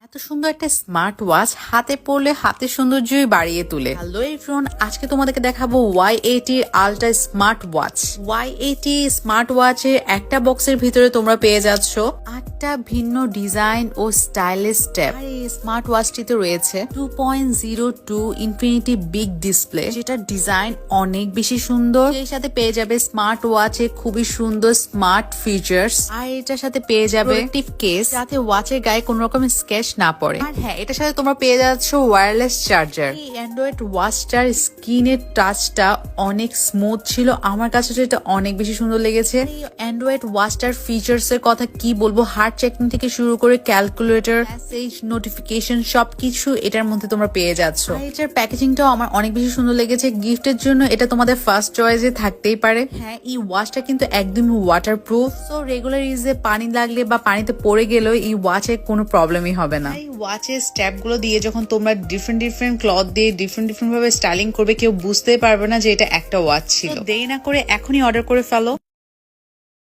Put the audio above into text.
এত সুন্দর একটা স্মার্ট ওয়াচ হাতে পরলে হাতের সৌন্দর্যই বাড়িয়ে তোলে। হ্যালো এভরিওয়ান, আজকে তোমাদেরকে দেখাবো Y80 ultra smart watch. Y80 smart ওয়াচের একটা বক্সের ভিতরে তোমরা পেয়ে যাচ্ছ 8টা ভিন্ন ডিজাইন ও স্টাইলিশ স্টেপ। আর এই স্মার্ট ওয়াচটিতে রয়েছে 2.02 ইনফিনিটি বিগ ডিসপ্লে, যেটা ডিজাইন অনেক বেশি সুন্দর। এর সাথে পেয়ে যাবে স্মার্ট ওয়াচে খুবই সুন্দর স্মার্ট ফিচার্স, আর এটার সাথে পেয়ে যাবে প্রোটেক্টিভ কেস, যাতে ওয়াচের গায়ে কোনো রকমের স্কেচ না পড়ে। আর হ্যাঁ, এটার সাথে তোমরা পেয়ে যাচ্ছ ওয়্যারলেস চার্জার। এই অ্যান্ড্রয়েড ওয়াচটার স্ক্রিনের টাচটা অনেক স্মুথ ছিল, আমার কাছে এটা অনেক বেশি সুন্দর লেগেছে। এই অ্যান্ড্রয়েড ওয়াচটার ফিচার্স এর কথা কি বলবো, হার্ট চেকিং থেকে শুরু করে ক্যালকুলেটর, মেসেজ, নোটিফিকেশন সবকিছু এটার মধ্যে তোমরা পেয়ে যাচ্ছ। এটার প্যাকেজিংটাও আমার অনেক বেশি সুন্দর লেগেছে। গিফটের জন্য এটা তোমাদের ফার্স্ট চয়েসে থাকতেই পারে। হ্যাঁ, এই ওয়াচটা কিন্তু একদমই ওয়াটারপ্রুফ, সো রেগুলার ইউজে পানি লাগলে বা পানিতে পড়ে গেলেও এই ওয়াচের কোনো প্রবলেমই হবে না। এই ওয়াচের স্ট্র্যাপ গুলো দিয়ে যখন তোমরা ডিফারেন্ট ক্লথ দিয়ে ডিফারেন্ট ভাবে স্টাইলিং করবে, কেউ বুঝতেই পারবে না যে এটা একটা ওয়াচ ছিল। দেরি না করে এখনই অর্ডার করে ফেলো।